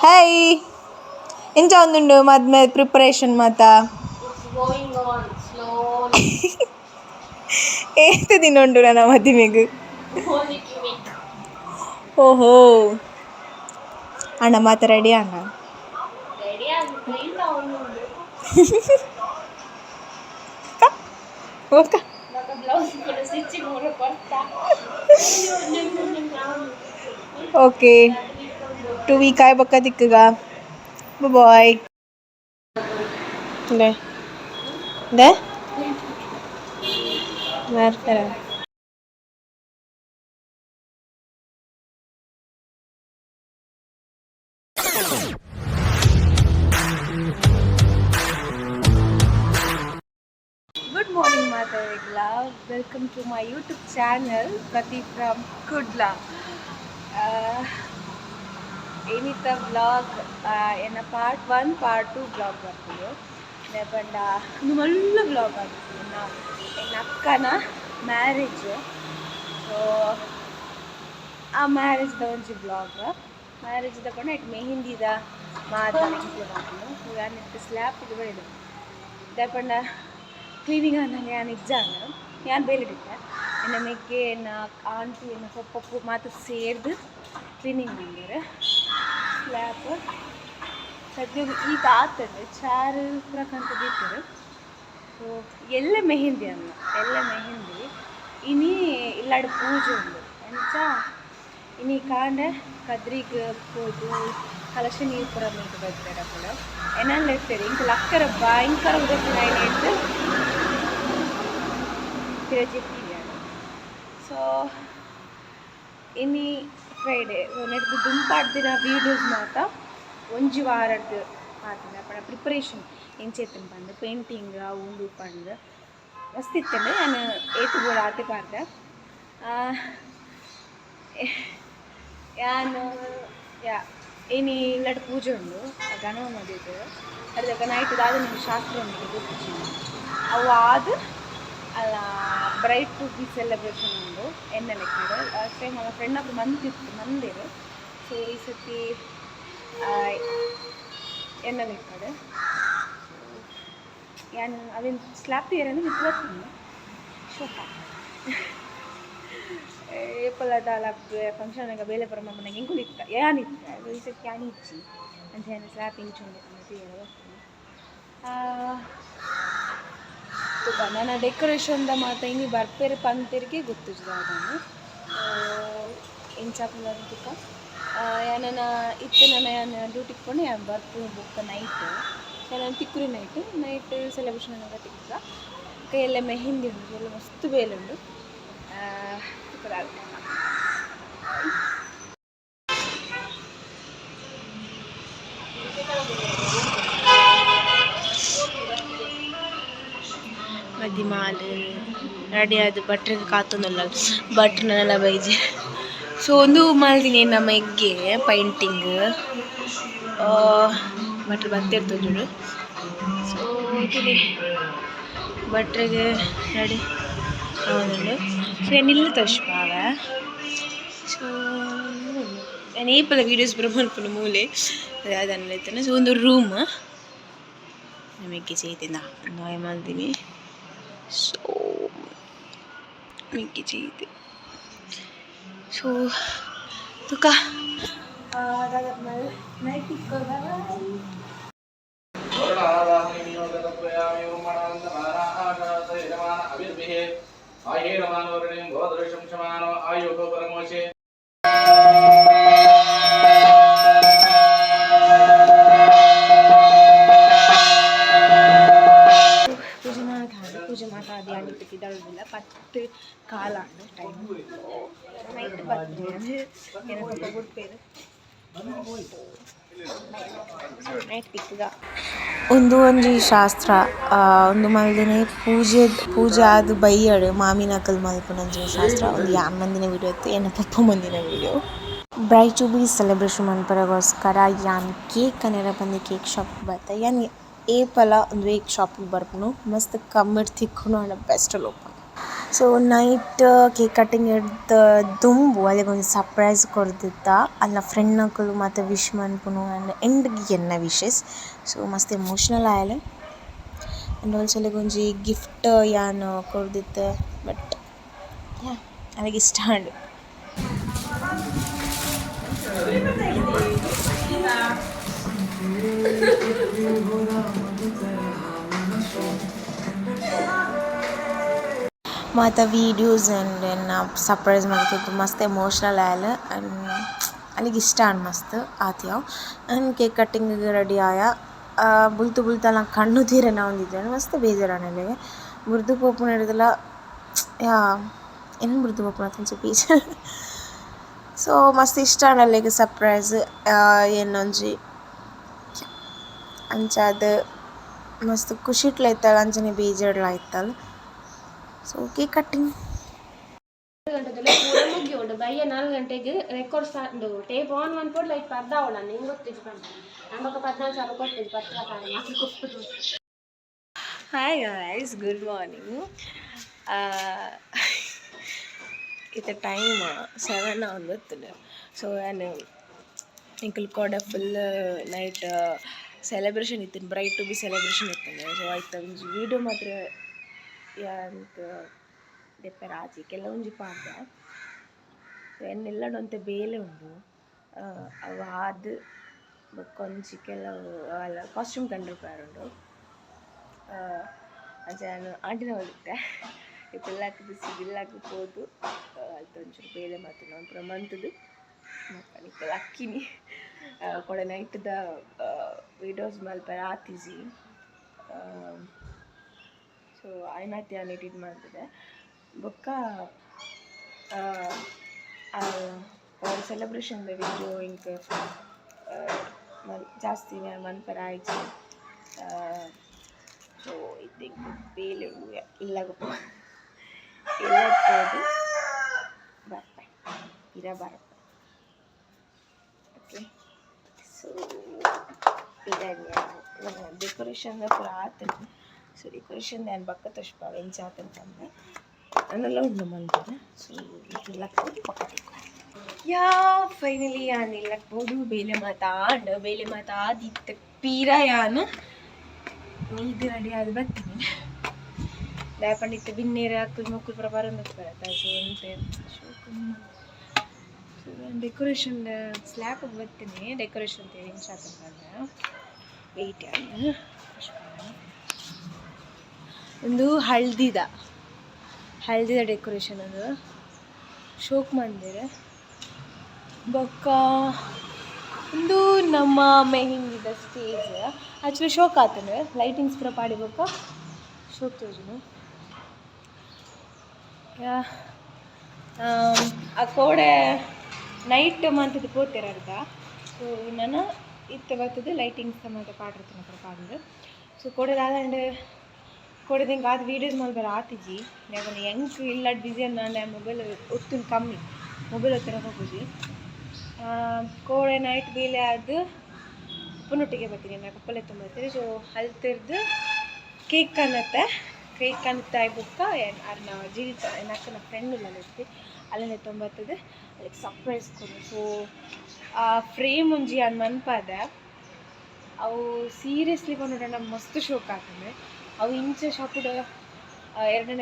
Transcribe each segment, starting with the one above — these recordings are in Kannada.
ಹಾಯ್ ಎಂಚ ಒಂದುಂಡು ಮದ್ಮೆ ಪ್ರಿಪರೇಷನ್ ಮಾತ ಏತ್ ದಿನ ಉಂಡು ನನ್ನ ಮದುವೆಗ್ ಓಹೋ ಅಣ್ಣ ಮಾತ ರೆಡಿ ಅಣ್ಣ ಓಕೆ 2 ವೀಕ್ ಆಯ್ ಬಕ್ಕ ತಿಕ್ಕಗ ಬಾಯ್ ದೇ ದೇ ಮಾಡ್ತಾರೆ Good morning, Matavigla. Welcome to my YouTube channel, Prati from Kudla. Inita vlog, in a part 1, part 2 vlog bartiyo. Nepanda numalla vlog bartiyo. Na in akkana marriage. So a marriage da onji vlog. Marriage da kona it mehendi da maatadikku bartiyo. So yan it slap idu bedu. Nepanda cleaning ನನಗೆ ನಾನು ಎಕ್ಸಾಮ್ ನಾನು ಬೇಲಿಟ್ಟಿದ್ದೆ ಇನ್ನು ಮೆಕ್ಕೆ ಎನ್ನ ಆಂಟಿ ಎನ್ನ ಪಪ್ಪು ಮಾತು ಸೇರ್ದು ಕ್ಲೀನಿಂಗ್ ಮಾಡಿದ್ದಾರೆ ಸ್ಲ್ಯಾಪ್ ಸದ್ಯ ಈಗ ಆಗ್ತದೆ ಚಾರು ಪ್ರಕಂತ ಬಿಟ್ಟರು ಸೊ ಎಲ್ಲ ಮೆಹಂದಿ ಅಲ್ಲ ಎಲ್ಲ ಮೆಹಂದಿ ಇನಿ ಇಲ್ಲಾಡು ಪೂಜೆ ಉಂಡು ಎಂಚ ಇನಿ ಕಾಂಡೆ ಕದ್ರಿಗೆ ಹೋದು ಕಲಶ ನೀರು ಪುರ ಮೀಟು ಬರ್ತಾರೆ ಕೂಡ ಏನೆಲ್ಲ ಇರ್ತಾರೆ ಇಂಕ ಲಕ್ಕರ ಭಯಂಕರ ಉದಕ್ಕೆ ಇಟ್ಟು ತಿರಜಿಟ್ಟಿದ್ದಾರೆ ಸೊ ಇನ್ನಿ ಫ್ರೈಡೇ ನೆಡ್ದು ದುಂಪಾಡ್ದಿನ ವೀಡಿಯೋಸ್ ಮಾತ ಒಂಜಿ ವಾರದ್ದು ಮಾತಿನ ಪಡ ಪ್ರಿಪರೇಷನ್ ಎಂಚೆತ್ತನ್ ಪಂದು ಪೇಂಟಿಂಗ್ ಉಂಡು ಪಂದು ಮಸ್ತ್ ಇತ್ತಂದ್ರೆ ನಾನು ಏತುಗೋಳ ಆತೆ ಪಾರ್ದೆ ನಾನು ಏನಿ ಇಲ್ಲಡ್ ಪೂಜೆ ಉಂಡು ಗಣವ ಮದುವೆ ಅದಾಗ ನೈಟ್ ಆದ ನಿಮ್ಗೆ ಶಾಸ್ತ್ರ ಉಂಟು ಗೊತ್ತಿಲ್ಲ ಅವು ಆದ ಅಲ್ಲ ಬ್ರೈಟ್ ಟು ಬಿ ಸೆಲೆಬ್ರೇಷನ್ ಉಂಡು ಎಣ್ಣೆ ಲೆಕ್ಕಡು ಲಾಸ್ಟ್ ಟೈಮ್ ಅವರ ಫ್ರೆಂಡ್ ಅಪ್ಪ ಮಂದಿರು ಸೊ ಈ ಸತಿ ಎಣ್ಣೆ ಲೆಕ್ಕಡು ಯಾನು ಅವೇನು ಸ್ಲ್ಯಾಪ್ ಇರೋದು ನಿಂತು ಶೋಕ ಏಪಲದಾಲ ಫಂಕ್ಷನ್ಗ ಬೇಲೆ ಬರ ನನಗೆ ಹೆಂಗೂ ಇತ್ತ ಏನಿತ್ತು ಈ ಸತಿ ಯಾನಿ ಇಚ್ಚಿ ಅಂತ ಏನು ಸ್ಲ್ಯಾಪ್ ಇಂಚುಂಡು ನನ್ನ ಡೆಕೋರೇಷನ್ದ ಮಾತ ಹಿಂಗೆ ಬರ್ಪೇರೆ ಪಂತೇರಿಗೆ ಗೊತ್ತಿದ್ದ ಅದನ್ನು ಇಂಚಾಪುಲ ತುಕ ಯಾನ ಇತ್ತು ನಾನು ಡ್ಯೂಟಿಗೆ ಕೊಂಡು ಯಾನು ಬರ್ಪು ಬುಕ್ಕ ನೈಟ್ ನಾನು ತಿಕ್ಕುರಿ ನೈಟ್ ಸೆಲೆಬ್ರೇಷನ್ ಆಗ ತಿಕ್ಕ ಕೈಯೆಲ್ಲ ಮೆಹಂದಿ ಉಂಟು ಎಲ್ಲ ಮಸ್ತ್ ಬೇಲುಂಡು ಮದಿಮಾಲು ರೆಡಿ ಆದ ಭಟ್ರಿಗೆ ಕಾತೊಂದುಲ್ಲ ಭಟ್ರನ್ನೆಲ್ಲ ಬೈಜಿ ಸೊ ಒಂದು ಮಾಲ್ದಿನಿ ನಮ್ಮ ಎಗ್ಗೆ ಪೈಂಟಿಂಗ್ ಭಟ್ರು ಬರ್ತಿರ್ತದೆ ಸೊ ಇದೀನಿ ಭಟ್ರಿಗೆ ರೆಡಿ ಹೌದುಂಡು ಸೊ ಏನಿಲ್ಲ ತೋರಿಸ್ಪಾವ ಸೊ ನಾನು ಏಪಲ ವೀಡಿಯೋಸ್ ಬರಮಲ್ಪುನ ಮೂಲೆ ಅದನ್ನ ಇರ್ತೇನೆ ಸೊ ಒಂದು ರೂಮ್ ನಮಗೆ ചെയ്തിನ ನಾಯಿ ಮಾಡ್ತೀನಿ ಸೊ ಮಿಕ್ಕಿ ചെയ്ത് ಸೊ ತುಕ ನೈಟ್ ಇಕ್ಕೋದ ಪೂಜೆ ಮಾತಾಡಿ ಅನಿಪಿಟ್ಟಿದ್ದಲ್ಲ ಪತ್ತು ಕಾಲಾಂಡು ಟೈಮ್ ನೈಟ್ ಬರ್ತೀನಿ ಏನಪ್ಪ ಕೊಡ್ಪೇರು ನೈಟ್ ಪಿಕ್ಕದ ಒಂದು ಒಂಜಿ ಶಾಸ್ತ್ರ ಒಂದು ಮಲ್ದಿನ ಪೂಜೆ ಆದ ಬೈಯಡು ಮಾಮಿನಕಲ್ ಮಲ್ಪುನಂಚಿನ ಶಾಸ್ತ್ರ ಒಂದು ಯಾನ್ ಮಂದಿನ ವಿಡಿಯೋ ಇತ್ತು ಏನ ಪಪ್ಪ ಮಂದಿನ video bright to be celebration ಮನ್ಪರಗೋಸ್ಕರ ಯಾನ್ ಕೇಕ್ ಕನೆರ ಬಂದು ಕೇಕ್ ಶಾಪ್ ಬರ್ತಾ ಯಾನ್ ಏಪಲ ಒಂದು ಕೇಕ್ ಶಾಪಿಗೆ ಬರ್ಪುನು ಮಸ್ತ್ ಕಮ್ಮಿಡ್ ತಿಕ್ಕುನು ಆಂಡ ಬೆಸ್ಟ್ ಲೋಪನು ಸೊ ನೈಟ್ ಕೇಕ್ ಕಟ್ಟಿಂಗ್ ಹಿಡ್ದು ದುಂಬು ಅಲ್ಲಿಗೆ ಒಂದು ಸರ್ಪ್ರೈಸ್ ಕೊಡ್ದಿತ್ತ ಅಲ್ಲ ಫ್ರೆಂಡ್ ನಕಲು ಮತ್ತು ವಿಶ್ ಮನ್ಪುನು ಆ್ಯಂಡ್ ಎಂಡ್ಗೆ ಎನ್ನ ವಿಶಸ್ ಸೊ ಮಸ್ತ್ ಎಮೋಷ್ನಲ್ ಆಯಲೆ ಆ್ಯಂಡ್ ಆಲ್ಸೋ ಅಲ್ಲಿಗೆ ಒಂಜಿ ಗಿಫ್ಟ್ ಯಾನ್ ಕೊಡ್ದಿತ್ತು ಬಟ್ ಯಾ ನನಗೆ ಇಷ್ಟ ಉಂಡು. ಮತ್ತು ವೀಡಿಯೋಸ್ ಆ್ಯಂಡ್ ಎನ್ನ ಸರ್ಪ್ರೈಸ್ ಮಾಡ್ತಿದ್ದು ಮಸ್ತ್ ಎಮೋಷ್ನಲ್ ಆಯಲ್ ಆ್ಯಂಡ್ ಅಲ್ಲಿಗೆ ಇಷ್ಟ ಆಂಡ್ ಮಸ್ತ್ ಆತಿಯಾವ್ ಆ್ಯಂಡ್ ಕೇಕ್ ಕಟ್ಟಿಂಗ್ ರೆಡಿ ಆಯ ಬುಲ್ತು ಬುಲ್ತಲ್ಲ ಕಣ್ಣು ತೀರನ ಒಂದಿದ್ದೇನೆ ಮಸ್ತ್ ಬೇಜಾರಾಣಲೆ ಬುರ್ದು ಪೋಪುನ ಹಿಡಿದಲ್ಲ ಯಾ ಏನು ಬುರ್ದು ಪೋಪುನ ತಿಂಚ ಬೇಜಾರು ಸೊ ಮಸ್ತ್ ಇಷ್ಟ ಆಂಡಲ್ಲಿಗೆ ಸರ್ಪ್ರೈಸ್ ಏನೊಂಜಿ ಅಂಚಾದ ಮಸ್ತ್ ಖುಷಿಟ್ಲೈತಲ್ಲ ಅಂಚನೆ ಬೇಜಾರ್ಲಾಯ್ತಲ್ಲ ಸೊ ಕೇಕ್ ಕಟ್ಟಿಂಗ್ 4 ಗಂಟೆದಲ್ಲ ಪೂರ ಮುಗ್ಗಿ ಉಂಡು ಬಯ್ಯ 4 ಗಂಟೆಗೆ ರೆಕಾರ್ಡ್ ಸ್ಟಾರ್ಟ್ ಉಂಡು ಟೇಪ್ ಆನ್ ಮಾಡ್ಕೊಂಡು ಲೈಟ್ ಪರ್ದ ಅವಳ ನಿಂಗೆ ಗೊತ್ತಿದ್ದು ಬಂದು ನಮಗೆ 14 ಸಾವಿರ ಕೊಟ್ಟಿದ್ದು ಪತ್ರ ಹಾಯ್ ಗೈಸ್ ಗುಡ್ ಮಾರ್ನಿಂಗ್ ಇದು ಟೈಮ್ 7 ಆಗುತ್ತದೆ ಸೊ ನಾನು ಇಂಕಲ್ ಕೂಡ ಫುಲ್ ನೈಟ್ ಸೆಲೆಬ್ರೇಷನ್ ಇತ್ತು ಬ್ರೈಟ್ ಟು ಬಿ ಸೆಲೆಬ್ರೇಷನ್ ಇತ್ತು ಸೊ ಆಯ್ತು ಒಂದು ವೀಡಿಯೋ ಮಾತ್ರ ಯಾಂತ ದೆಪ್ಪೆ ರಾಜಿಕೆಲ್ಲ ಒಂಜಿ ಪಾಡ್ದೆ ಎನ್ನೆಲ್ಲಡೊಂತೆ ಬೇಲೆ ಉಂಡು ಅವು ಆದ್ ಬೊಕ್ಕೊಂಜಿಕೆಲ್ಲ ಅಲ್ಲ ಕಾಸ್ಟ್ಯೂಮ್ ಕಂಡಿರ್ಪಾರುಂಡು ಅಂಚೆ ನಾನು ಆಂಟಿನ ಹೋಗಿದ್ದೆ ಇಪ್ಪೆಲ್ಲಾಕಿದ್ದು ಸಿಗಿಲ್ಲಾಕಿ ಹೋದು ಅದು ಒಂಚೂರು ಬೇಲೆ ಮಾತು ನಾನು ಪುರ ಮಂತದ್ದು ಮತ್ತು ಇಪ್ಪೆಲ್ಲ ಅಕ್ಕಿನಿ ಕೊಡ ನೈಟ್ದ ವೀಡಿಯೋಸ್ ಮಲ್ಪರ ಆತಿಜಿ ಸೊ ಆಯ್ನಾತಿ ನಾನು ಎಡಿಟ್ ಮಾಡ್ತಿದ್ದೆ ಬೊಕ್ಕ ಸೆಲೆಬ್ರೇಷನ್ದ ವೀಡಿಯೋ ಇಂಕ್ ಜಾಸ್ತಿ ಮನ್ಪರ ಆಯ್ತು ಸೊ ಇದಕ್ಕೆ ಬೇಲೆ ಇಲ್ಲಗಪ್ಪ ಇಲ್ಲೋದು ಬರ್ಪ ಇರ ಬರಪ್ಪ ಓಕೆ ಸೊ ಇದನ್ನು ಡೆಕೋರೇಷನ್ದ ಪೂರ ಆತನು ಸೊ ಡೆಕೋರೇಷನ್ ನಾನು ಬಕ್ಕ ತೋಷ್ಪ ಎಂಚ ಆತಂತಂದ್ರೆ ನನ್ನೆಲ್ಲ ಉಂಡು ಮಲ್ತಾರೆ ಸೊ ಇದೆಲ್ಲ ಪಕ್ಕ ಯಾ ಫೈನಲಿ ಯಾನ್ ಇಲ್ಲಕ್ಬೋದು ಬೇಲೆ ಮಾತಾದಿತ್ತ ಪೀರ ಯಾನ್ ಇದು ರೆಡಿ ಆದ ಬರ್ತೀನಿ ಲೇಪಂಡಿತ್ತು ಬಿನ್ನೇರ ಅಕ್ಕಲ್ ಮಕ್ಕಳು ಪ್ರಭಾರ ಬರುತ್ತೆ ಸೊ ಎಂತ ಡೆಕೋರೇಷನ್ ಸ್ಲ್ಯಾಪ್ ಬರ್ತೀನಿ ಡೆಕೋರೇಷನ್ ಇಂಚ ಆತಂತಂದ್ರೆ ವೆಯ್ಟ್ ಒಂದು ಹಳದಿದ ಡೆಕೋರೇಷನ್ ಅದು ಶೋಕ್ ಮಂದಿರ ಬೊಕ್ಕ ಒಂದು ನಮ್ಮ ಮೆಹಂದಿದ ಸ್ಟೇಜ್ ಆ್ಯಕ್ಚುಲಿ ಶೋಕ್ ಆತಂದ್ರೆ ಲೈಟಿಂಗ್ಸ್ ಪೂರ ಪಾಡಿ ಬೊಕ್ಕ ಶೋಕ್ ತೋಜುನು ಆ ಕೋಡೆ ನೈಟ್ ಮಂತದ್ದು ಪೋತೆರ ಅರ್ಧ ಸೊ ನಾನು ಇತ್ತು ಬರ್ತದೆ ಲೈಟಿಂಗ್ಸ್ ಮತ್ತು ಪಾಡಿರ್ತೀನಿ ಪೂರ ಪಾಡಿದ್ರೆ ಸೊ ಕೋಡೆದಾದಂಡು ಕೊಡದಿಂಗೆ ಆದ ವೀಡಿಯೋಸ್ ಮಲ್ಬರ ಆತಿಜಿ ಯಾಕಂದ್ರೆ ಹೆಂಗೆ ಇಲ್ಲ ಬಿಸಿ ನಾನು ಮೊಬೈಲ್ ಒತ್ತು ಕಮ್ಮಿ ಮೊಬೈಲ್ ಒತ್ತಿರ ಹೋಗುಜಿ ಕೋಡೆ ನೈಟ್ ಬೇಲೆ ಅದು ಪುನೊಟ್ಟಿಗೆ ಬರ್ತೀನಿ ನಾನು ಕಪ್ಪಲೆ ತುಂಬಿರ್ತೀನಿ ಸೊ ಅಲ್ತಿರ್ದು ಕೇಕ್ ಕನ್ನತ್ತೆ ಬುಕ್ಕ ಅನ್ನ ಜೀವಿತ ನಕ್ಕನ ಫ್ರೆಂಡ್ ಇಲ್ಲ ಇರ್ತಿ ಅಲ್ಲೇ ತೊಂಬತ್ತದು ಅದಕ್ಕೆ ಸರ್ಪ್ರೈಸ್ ಕೊಡು ಸೊ ಆ ಫ್ರೇಮ್ ಒಂಜಿ ಅನ್ನ ಮನ್ಪಾದ ಅವು ಸೀರಿಯಸ್ಲಿ ಬಂದು ಮಸ್ತ್ ಶೋಕ್ ಆಗ್ತದೆ ಅವು ಇಂಚ ಶಾಪುಡ ಎರಡನ್ನ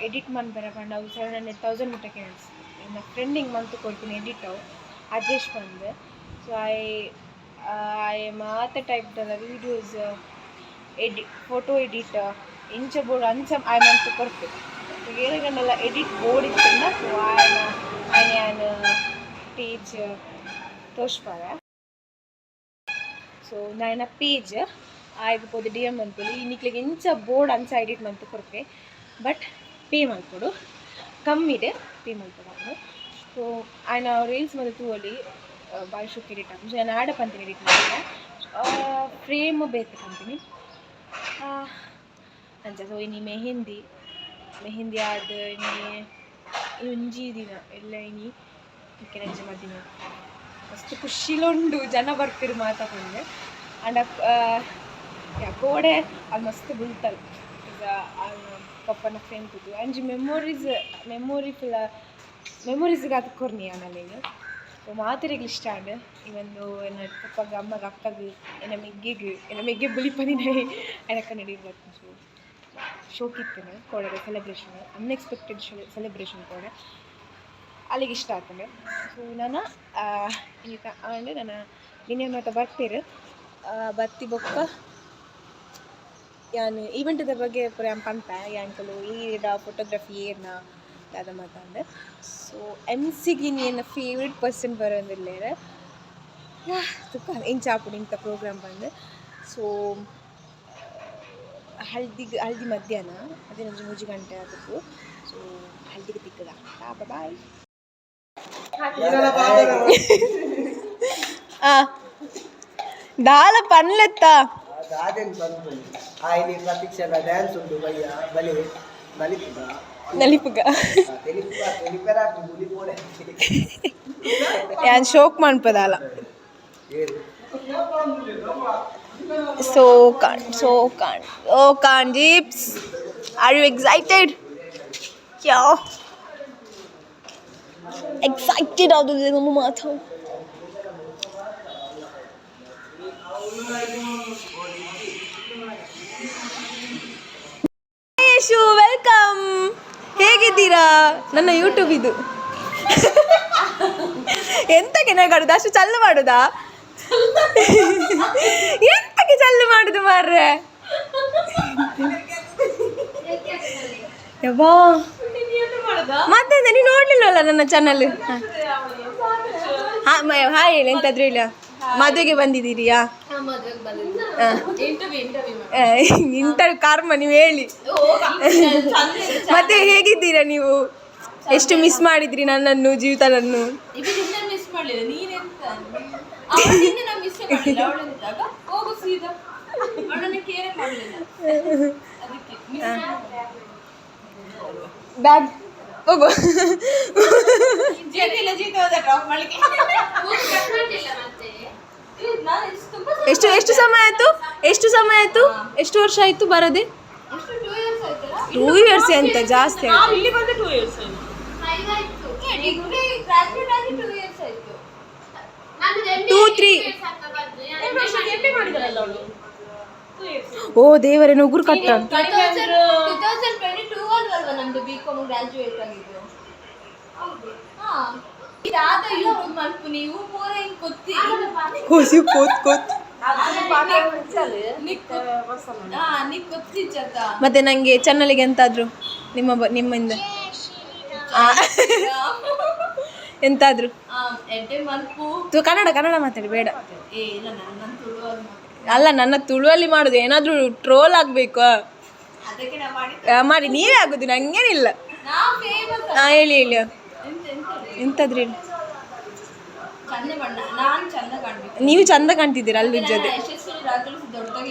ಎಡಿಟ್ ಮನ್ಪರ ಪಂಡ ಅವು 700,000 ಮುಟ್ಟಕ್ಕೆ ನನ್ನ ಫ್ರೆಂಡಿಂಗ್ ಮಂತು ಕೊಡ್ತೀನಿ ಎಡಿಟ್ ಅವು ಅಡ್ಜಸ್ಟ್ ಬಂದು ಸೊ ಐ ಮಾತ ಟೈಪ್ದಲ್ಲ ವೀಡಿಯೋಸ್ ಫೋಟೋ ಎಡಿಟ್ ಇಂಚ ಬೋರ್ಡ್ ಅಂಚ ಆಯ್ ಮಂತು ಕೊಡ್ತೀನಿ ಏನಾಗಂಡಲ್ಲ ಎಡಿಟ್ ಬೋರ್ಡ್ ಇತ್ತಂದ ಸೊ ಆಯ್ನ ಪೇಜ್ ತೋರ್ಸ್ಪಾರ ಸೊ ನಾಯನ ಪೇಜ್ ಆಯ್ಬೋದು ಡಿ ಎಮ್ ಅಂದ್ಕೊಳ್ಳಿ ಇನ್ನಿಕ್ಲಿಗೆ ಇಂಚ ಬೋರ್ಡ್ ಅಂಚ ಎಡಿಟ್ ಮಂತು ಕೊಡ್ತೆ ಬಟ್ ಪೇ ಮಾಡ್ಕೊಡು ಕಮ್ಮಿದೆ ಪೇ ಮಾಡ್ಕೊಡು ಸೊ ಆಯ್ನ ರೀಲ್ಸ್ ಮತ್ತು ತೂವಲ್ಲಿ ಬಾಯ್ ಶುಕ್ ಎಡಿಟ್ ಹಾಕಿ ನಾನು ಆಡ ಪಂತೀನಿ ಎಡಿಟ್ ಮಾಡಿದೆ ಫ್ರೇಮ್ ಬೇಕು ಪಂತೀನಿ ಅಂಚ ಸೊ ಇನಿ ಮೆಹಂದಿ ಆದ ಒಂಜಿ ದಿನ ಎಲ್ಲ ಇನಿ ನಂಚ ಮದ್ದಿನ ಮಸ್ತ್ ಖುಷಿಲುಂಡು ಜನ ಬರ್ತಿರು ಮಾತಾಡ್ಕೊಂಡೆ ಅಂಡ್ ಕೋಡೆ ಅದು ಮಸ್ತ್ ಬುಲ್ತಲ್ ಪಪ್ಪನ ಫ್ರೆಂಡ್ ಕೂತು ಅಂಜಿ ಮೆಮೊರೀಸ್ಗೆ ಅದು ಕೊರ್ನಿ ನನಗೆ ಮಾತಿರಿಗೆ ಇಷ್ಟ ಅಂಡ್ ಇವೊಂದು ಎನ್ನ ಪಪ್ಪಗೆ ಅಮ್ಮಗೆ ಅಕ್ಕಗೆ ಎನ್ನ ಮೆಗ್ಗೆ ಬುಲಿಪನಿನ ಎನಕ ನಡೀಬೇಕು ಶೋಕಿತ್ತೇನೆ ಕೋಡದ ಸೆಲೆಬ್ರೇಷನ್ ಅನ್ಎಕ್ಸ್ಪೆಕ್ಟೆಡ್ ಸೆಲೆಬ್ರೇಷನ್ ಕೋಡೆ ಅಲ್ಲಿಗೆ ಇಷ್ಟ ಆಗ್ತದೆ ಸೊ ನಾನು ಈಗ ಅಂದರೆ ನಾನು ನಿನ್ನೆ ಮತ್ತು ಬರ್ತೀರಿ ಬತ್ತಿ ಬೊಕ್ಕ ಯಾನು ಈವೆಂಟದ ಬಗ್ಗೆ ಪೂರ ಪಂಪ ಯಾಂಕಲು ಈಡ ಫೋಟೋಗ್ರಫಿ ಏನ ಅದ ಮಾತಾಂಡೆ ಸೊ ಎನ್ಸಿಗೆ ಏನು ಫೇವ್ರೆಟ್ ಪರ್ಸನ್ ಬರೋದಿಲ್ಲ ತುಕ್ಕ ಹೆಂಗೆ ಚಾಪುಡು ಇಂಥ ಪ್ರೋಗ್ರಾಮ್ ಬಂದು ಸೊ ಹಲ್ದಿ ಮಧ್ಯಾಹ್ನ ಅದೇ ನಂಜು 3 ಗಂಟೆ ಆಗಬೇಕು ಸೊ ಹಲ್ದಿಗೆ ತಿಕ್ಕದ ಬಾಯ್ ದಾಲ ಪನ್ಲೆತ್ತ ನಲಿಪುಗ ಯಾನ್ ಶೋಕ್ ಮನ್ಪದಾಲ so can't jeeps, are you excited? Yeah, excited out of the mama. Yashu welcome. ಹೇಗಿದ್ದೀರಾ? ನನ್ನ ಯೂಟ್ಯೂಬ್ ಇದು. ಎಂತಕ್ಕೆ ನಗಾಡುದು? ಅಷ್ಟು ಚಲ್ಲು ಮಾಡುದಾ? ಎಂತಕ್ಕೆ ಚಲ್ಲು ಮಾಡುದು ಮಾರ್ರೆ? ಯವ್ವಾ ಮತ್ತೆ ನೀನು ನೋಡ್ಲಿಲ್ವಲ್ಲ ನನ್ನ ಚಾನಲ್? ಹಾಯ್ ಹೇಳಿ, ಎಂತಾದ್ರೂ ಇಲ್ಲ. ಮದುವೆಗೆ ಬಂದಿದ್ದೀರಿಯಾ? ಇಂಟರ್ವ್ಯೂ ಕಾರ್ಮ ನೀವು ಹೇಳಿ. ಮತ್ತೆ ಹೇಗಿದ್ದೀರಾ ನೀವು? ಎಷ್ಟು ಮಿಸ್ ಮಾಡಿದ್ರಿ ನನ್ನನ್ನು, ಜೀವಿತನನ್ನು? ಬ್ಯಾಗ್ ಹೋಗು. ಎಷ್ಟು ಸಮಯ ಆಯ್ತು? ಎಷ್ಟು ವರ್ಷ ಆಯ್ತು ಬರದೆ? 2 years ಅಂತ ಜಾಸ್ತಿ ಆಯ್ತು. 2-3. ಓ ದೇವರೇ, ಉಗುರು ಕಟ್ಟ. 2022 ಅಲ್ವಾ ನಮ್ದು ಬಿಕಾಮ್ ಗ್ರಾಜುಯೇಟ್ ಆಗಿದ್ದು? ಇದಾದ ಯೂಟ್ಯೂಬ್ ಮಾಡ್ಕು ನೀವು ಪೂರ ಹಿಂಗ್ ಕೊತ್ತಿ ಕೋಸಿ ಕೋತ್ ಮತ್ತೆ ನಂಗೆ ಚಾನಲ್ಗೆ ಎಂತಾದ್ರು ನಿಮ್ಮಿಂದ ಎಂತಾದ್ರು ಕನ್ನಡ ಮಾತಾಡಿ, ಬೇಡ. ಅಲ್ಲ, ನನ್ನ ತುಳುವಲ್ಲಿ ಮಾಡುದು. ಏನಾದ್ರೂ ಟ್ರೋಲ್ ಆಗ್ಬೇಕು ಮಾಡಿ, ನೀವೇ ಆಗುದು, ನಂಗೇನಿಲ್ಲ. ಹೇಳಿ ಎಂತಾದ್ರೂ ಹೇಳಿ. ನೀವು ಚಂದ ಕಾಣ್ತಿದ್ದೀರಾ ಅಲ್ಲಿ ಜೊತೆ.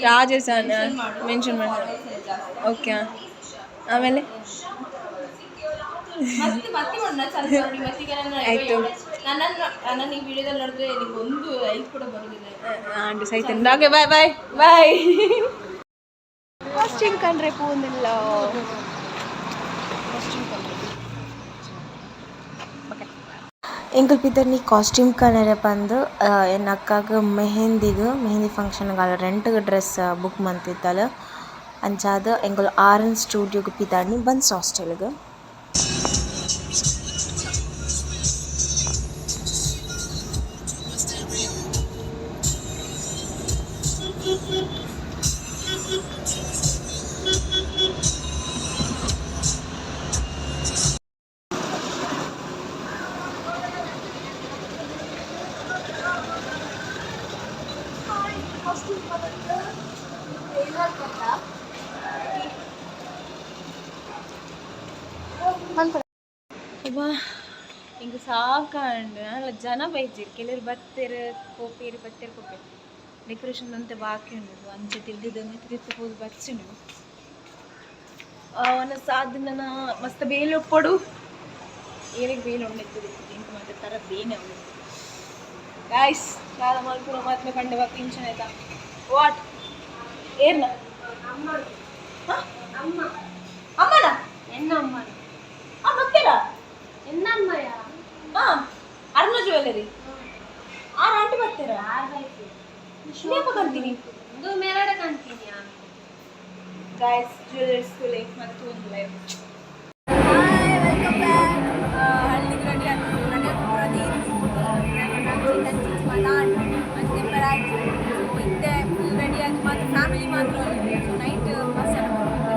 ರಾಜೇಶ್ ಮೆನ್ಷನ್ ಮಾಡಿ. ಓಕೆ, ಆಮೇಲೆ ಆಯ್ತು. ಓಕೆ, ಬಾಯ್. ಕಾಸ್ಟ್ಯೂಮ್ ಕಂಡ್ರೆ ಪೂನಿಲ್ಲ. ಎಂಕಲ್ ಪಿತರ್ನಿ ಕಾಸ್ಟ್ಯೂಮ್ ಕನ್ನಡ ಬಂದು ಎನ್ನ ಅಕ್ಕಗೆ ಮೆಹಂದಿ ಫಂಕ್ಷನ್ಗಳ ರೆಂಟ್ಗೆ ಡ್ರೆಸ್ ಬುಕ್ ಮಂತಿತ್ತಲ್ಲ ಅಂಚಾದ ಎಂಕಲ್ ಆರ್ಎನ್ ಸ್ಟುಡಿಯೋಗೆ ಪಿತಾಡ್ನಿ ಬನ್ಸ್ ಹಾಸ್ಟೆಲ್ಗೆ. ಹಿಂಗೆ ಸಾಕಂಡು ಅಲ್ಲ ಜನ ಬೈತೀರಿ, ಕೆಲವರು ಬತ್ತೇರು ಕೋಪೇರು ಡೆಕೋರೇಷನ್ ಅಂತ ಬಾಕಿ ಉಂಡು ಅಂಚೆ ತಿಳ್ದಿದ್ದನ್ನು ತಿರುಗ್ಬೋದು ಬಚ್ಚಿಂಡು ಅವನ ಸಾಧನ ಮಸ್ತ್ ಬೇಲು ಒಪ್ಪಡು ಏನಿಗೆ ಬೇಲು ಉಂಡಿತ್ತು ಇಂಕ ಮತ್ತೆ ಥರ ಬೇನೆ ಅವಳು ಗಾಯ್ಸ್. చాలా ಮಲ್ಪುರ ಮಾತ್ರ ಕಂಡು ಟೆನ್ಷನ್ ಆಯ್ತಾ? ವಾಟ್ ಏರ್ನ ಅಮ್ಮ ಅಮ್ಮನ ಎನ್ನ ಅಮ್ಮ ಗೊತ್ತಿಲ್ಲ ಎನ್ನ ಅಮ್ಮಯ್ಯ ಹಾ ಅರುಣ ಜ್ಯುವೆಲ್ಲರಿ ಆರು ಆಂಟಿ ಬರ್ತೀರಾ ಕಂತೀನಿ ಇದು ಮೇಲ್ಗಡೆ ಕಾಣ್ತೀನಿ ಗೈಸ್ ಜ್ಯುವೆಲ್ಲರಿ ಸ್ಕೂಲ್ ಮತ್ತು ಒಂದು ಲೈವ್ ಹಾಯ್ ವೆಲ್ಕಮ್ ಬ್ಯಾಕ್ ಹಳ್ಳಿಗೆ ರೆಡಿ ಆಗ್ತೀವಿ ಹಿಂದೆ ಫುಲ್ ರೆಡಿಯಾಗಿ ಮಾತ್ರ ಫ್ಯಾಮಿಲಿ ಮಾತ್ರ ಸೊ ನೈಟ್ ಬಸ್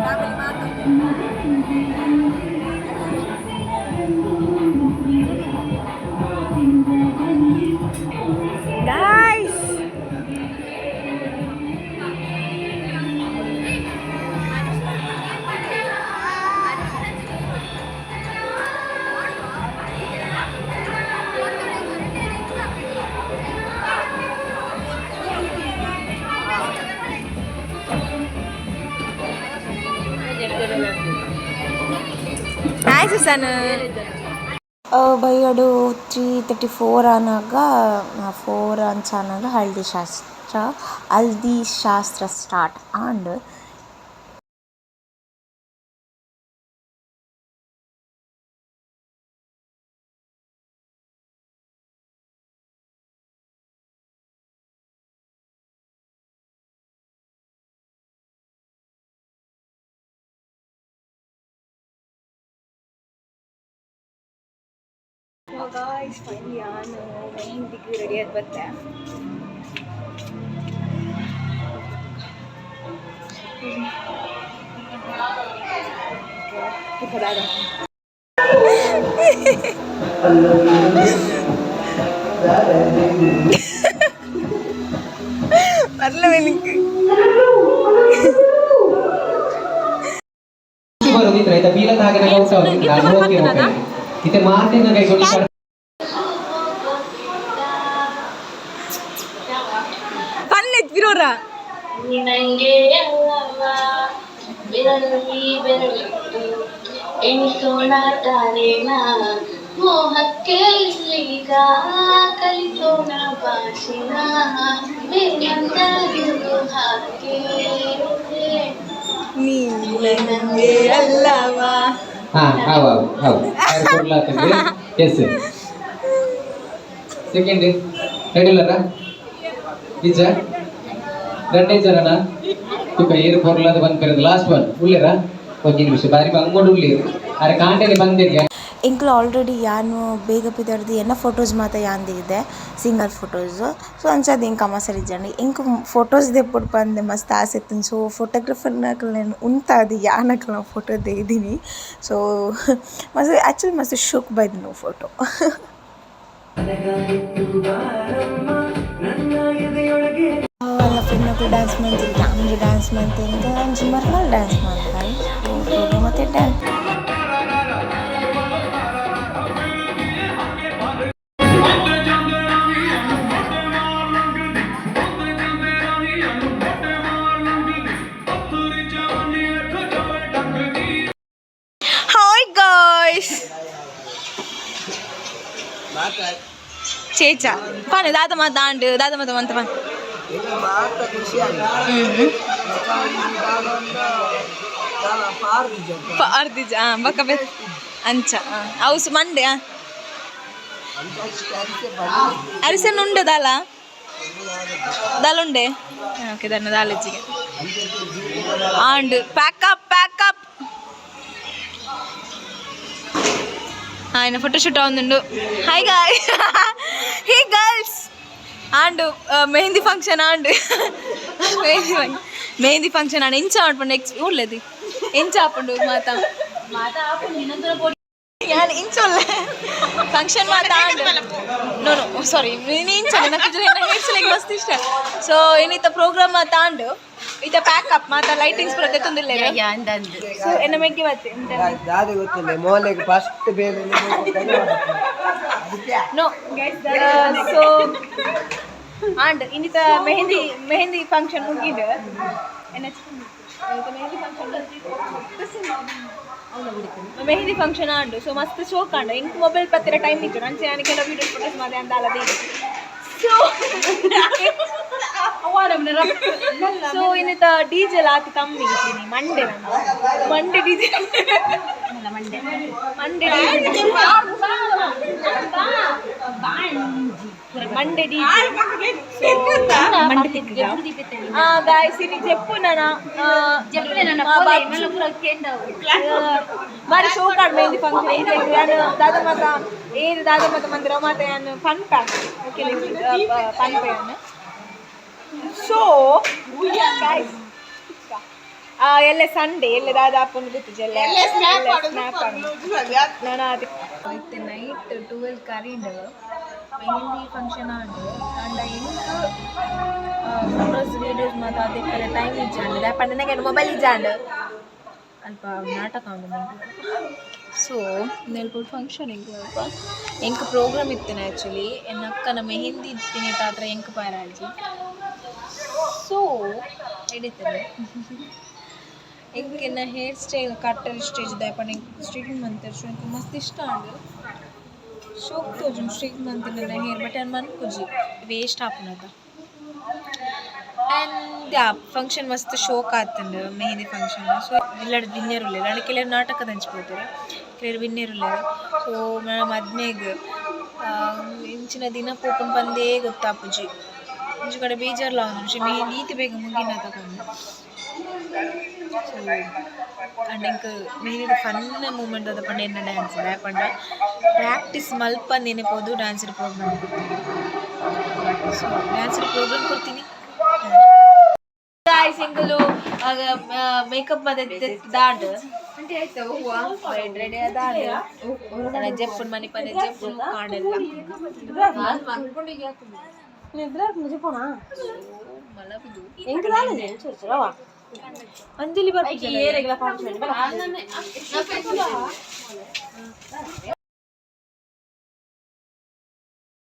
ಫ್ಯಾಮಿಲಿ ಮಾತ್ರ ಗೈಸ್ ಹಾಯ್ ಸುಸಾನ್ ಬೈಯಡು 3:34 ಅನ್ನಾಗ 4 ಅಂಚಾನಾಗ ಹಲ್ದಿ ಶಾಸ್ತ್ರ ಸ್ಟಾರ್ಟ್ ಆಂಡ್ guys finally ನಾನು ಮೆಹಂದಿಗೆ ರೆಡಿ ಆಗಿ ಬಂದೆ ಬರ್ಲ ಮೆನಿಕ್ ಬರೋದಿದ್ರೆ ಆಯ್ತಾ ಬೀಲದ ಹಾಗೆ ನಾನು ಹೋಗಿ ಇತ್ತೆ ಮಾತಿನ ಕೈಗೊಂಡು ಪನ್ನೆತ್ ಬಿರೋರ ನಿನಗೆ ಅಲ್ಲವ ಬೆರಳಿ ಬೆರಳಿಟ್ಟು ಎಣಿಸೋಣ ತಾನೇನ ಮೋಹಕ್ಕೆ ಇಲ್ಲೀಗ ಕಲಿಸೋಣ ಭಾಷೆನ ಬೇಗಂತ ಹಾಕಿ ನೀನಂಗೆ ಅಲ್ಲವ ಹೌದು ಎಸ್ ಸೆಕೆಂಡ್ ರೆಡಿಲರ ನಿಜ ಗಂಟೆ ಜನನ ತುಕ ಏರು ಕೊರ್ಲಾದ ಬಂದ್ ಕರೆದು ಲಾಸ್ಟ್ ಒನ್ ಉಳ್ಳೇರ ಒಂದು ನಿಮಿಷ ಬಾರಿ ಬಂಗೋಡು ಉಳ್ಳಿ ಅರೆ ಕಾಂಟೆನೆ ಬಂದಿಗೆ ಇಂಕ್ಲು ಆಲ್ರೆಡಿ ಯಾನು ಬೇಗ ಬಿದ್ದರ್ದು ಎನ್ನ ಫೋಟೋಸ್ ಮಾತ ಯಾಂದಿದೆ ಸಿಂಗಲ್ ಫೋಟೋಸು ಸೊ ಅಂಚದು ಇಂಕ ಮಸರಿ ಇಜ್ಜಂಡಿ ಇಂಕ ಫೋಟೋಸ್ ದೆಪ್ಪೊಡು ಬಂದೆ ಮಸ್ತ್ ಆಸೆ ಇತ್ತು ಸೊ ಫೋಟೋಗ್ರಫರ್ನಕ್ಲು ನಾನು ಉಂತಾದು ಯಾನಕ್ಲು ನಾವು ಫೋಟೋ ತೆಗ್ದೀನಿ ಸೊ ಮಸ್ತ್ ಆ್ಯಕ್ಚುಲಿ ಮಸ್ತ್ ಶೋಕ್ ಬೈದು ನಾವು ಫೋಟೋ వాళ్ళ ఫ్రెండ్కు డ్యాన్స్ మంచి అంజు డ్యాన్స్ మంచి ఇంకా అంజు మర్నాలు డ్యాన్స్ ಮಾಡ್ತಾರೆ ಪ್ರೋಗ್ರಾಮ್ ಮತ್ತೆ ಡ್ಯಾನ್ಸ್ ಹಾಯ್ ಗಾಯ್ಸ್ చేచా పని దాదమ్మ దాండు దాదమ్మ అంత పని పార్దిజ బక్క అంచ హౌస్ మండే అరిసెన్ ఉండే దాలా దాలుండే ఓకే దాన్ని దాలిచ్చిగా అండ్ ప్యాకప్ ప్యాకప్ ఆయన ఫోటోషూట్ అవుతుండు hi guy hey girls and mehndi function and mehndi function and ఎంచ ఆపండు నెక్స్ట్ ఊర్లేదు ఎంచ ఆపండు మాత ഞാൻ ഇഞ്ചോല്ല ഫംഗ്ഷൻ ನೋ ನೋ ಸಾರಿ ನೀನು ಇಂಚಲ್ಲ నాకు ಹೇರ್ಸಲಿಕ್ಕೆ ಮಸ್ತ್ ಇಷ್ಟ ಸೊ ಏನಿತ್ತ ಪ್ರೋಗ್ರಾಮ್ ಮಾತಾಂಡು ಇತ ಪ್ಯಾಕಪ್ ಮಾತಾ ಲೈಟಿಂಗ್ಸ್ ಪ್ರೊತೆತ್ತೊಂದಿಲ್ಲ ಸೊ ಎನ್ನ ಮೆಗ್ಗಿ ಮತ್ತೆ ದಾದಿ ಗೊತ್ತಿಲ್ಲ ಮೋಲೆಗೆ ಫಸ್ಟ್ ಬೇರೆ ನೋ ಸೊ ಆಂಡ್ ಇನ್ನಿತ ಮೆಹಂದಿ ಫಂಕ್ಷನ್ ಮುಗಿದು ಎನ್ನ ಮೆಹಂದಿ ಫಂಕ್ಷನ್ ಆಂಡು ಸೊ ಮಸ್ತ್ ಶೋಕ್ ಆಂಡು ಇಂಕ್ ಮೊಬೈಲ್ ಪತ್ತಿರ ಟೈಮ್ ಇತ್ತು ನಂಚೆ ನಾನು ಕೆಲವು ವೀಡಿಯೋಸ್ ಫೋಟೋಸ್ ಮಾಡಿ ಅಂದ ಅಲ್ಲದೆ ಸೊ ಇನ್ನಿತ ಡಿಜೆ ಲಾತಿ ಕಮ್ಮಿ ಇದ್ದೀನಿ ಮಂಡೆ ಡಿಜೆ ಮಂಡೆ ಡಿಜೆ గాయస్ ఇది చెప్పు మరి షో కార్డ్ మెయిన్ ఫంక్షన్ దాదాపు మంది రమాత పని ఓకే పని పోయాను ಸೊ ಎಲ್ಲ ಸಂಡೇ ಎಲ್ಲ ದಾದಾಪು ಗೊತ್ತಿಲ್ಲ ನಾನು ಅದು ಆಯ್ತು ನೈಟ್ 12 ಕರೀಂಡು ಮೆಹಂದಿ ಫಂಕ್ಷನ್ ಆಂಡು ಅಂಡ ಎಂಕ್ ಫೋಟೋಸ್ ವೀಡಿಯೋಸ್ ಮಾತ್ರ ಅದಕ್ಕೆ ಟೈಮ್ ಇಜ್ಜಾಂಡು ದಾಪಂಡ ನನಗೆ ಮೊಬೈಲ್ ಇಜ್ಜಾಂಡು ಅಲ್ಪ ನಾಟಕ ಉಂಡು ಸೊ ನೆಲ್ಪುಟ್ಟು ಫಂಕ್ಷನ್ ಎಂಕ್ ಪ್ರೋಗ್ರಾಮ್ ಇತ್ತೇನೆ ಆ್ಯಕ್ಚುಲಿ ಎನ್ನ ಅಕ್ಕನ ಮೆಹಂದಿ ತಿನ್ನಿಟ್ಟ ಹತ್ರ ಎಂಕ್ ಪಾರಾಜಿ ಸೊ ಹಿಡಿತೇನೆ ಎಂಕೆನ್ನ ಹೇರ್ ಸ್ಟೈಲ್ ಕಟ್ಟರ್ ಸ್ಟೇಜ್ ದಾಯಪಂಡ ಎಂಕ್ ಸ್ಟ್ರೀಟ್ಮೆಂಟ್ ಮಂತೇರು ಸೊ ಎಂಕ್ ಮಸ್ತ್ ಇಷ್ಟ ಆಂಡು ಶೋಕ್ ತೋಜು ಟ್ರೀಟ್ಮೆಂಟ್ ನನ್ನ ಹೇರ್ ಬಟ್ ನಾನು ಮನ್ಕುಜಿ ವೇಸ್ಟ್ ಆಪುನದ ಆ್ಯಂಡ್ ಫಂಕ್ಷನ್ ಮಸ್ತ್ ಶೋಕ್ ಆತಂಡು ಮೆಹಂದಿ ಫಂಕ್ಷನ್ ಸೊ ಇಲ್ಲಡ್ ವಿನ್ನರ್ ಉಳ್ಳೇರು ಅಣ್ಣ ಕೆಲವರು ನಾಟಕದ ಹಂಚ್ಬೋತಾರೆ ಕೆಲವರು ವಿನ್ನರ್ ಉಳ್ಳೇರು ಸೊ ನಾನು ಮದ್ಮೆಗೆ ಇಂಚಿನ ದಿನ ಪೋಪನ್ ಬಂದೇ ಗೊತ್ತಾಪುಜಿ ಇಂಚು ಕಡೆ ಬೇಜಾರ್ಲ ಅವನು ಮೆಹಂದಿ ಈತಿ ಬೇಗ ಮುಗಿನ ತಗೊಂಡು ಸೊ ಅಂಡ್ ಎಂಕ್ ಮೆಹಂದಿ ಫನ್ ಮೂಮೆಂಟ್ ಅದ ಪಂಡ ಎನ್ನ ಡ್ಯಾನ್ಸ್ ಪಂಡ ಪ್ರಾಕ್ಟೀಸ್ ಮಲ್ಪ ನೆನಪೋದು ಡ್ಯಾನ್ಸರ್ ಪ್ರೋಗ್ರಾಮ್ ಕೊಡ್ತೀನಿ ಸೊ ಡ್ಯಾನ್ಸರ್ ಪ್ರೋಗ್ರಾಮ್ ಕೊಡ್ತೀನಿ ಸಿಂಗಲು ಮೇಕಪ್ ಮತ್ತೆ ದಾಂಡ್ ರೆಡಿ ದಾಂಡ್ ಜಪ್ಪನ್ ಮನೆ ಪನೆ ಜಪ್ಪನ್ ಕಾಣಲ್ಲ ಅಂಜಲಿ ಬರ್ತೀನಿ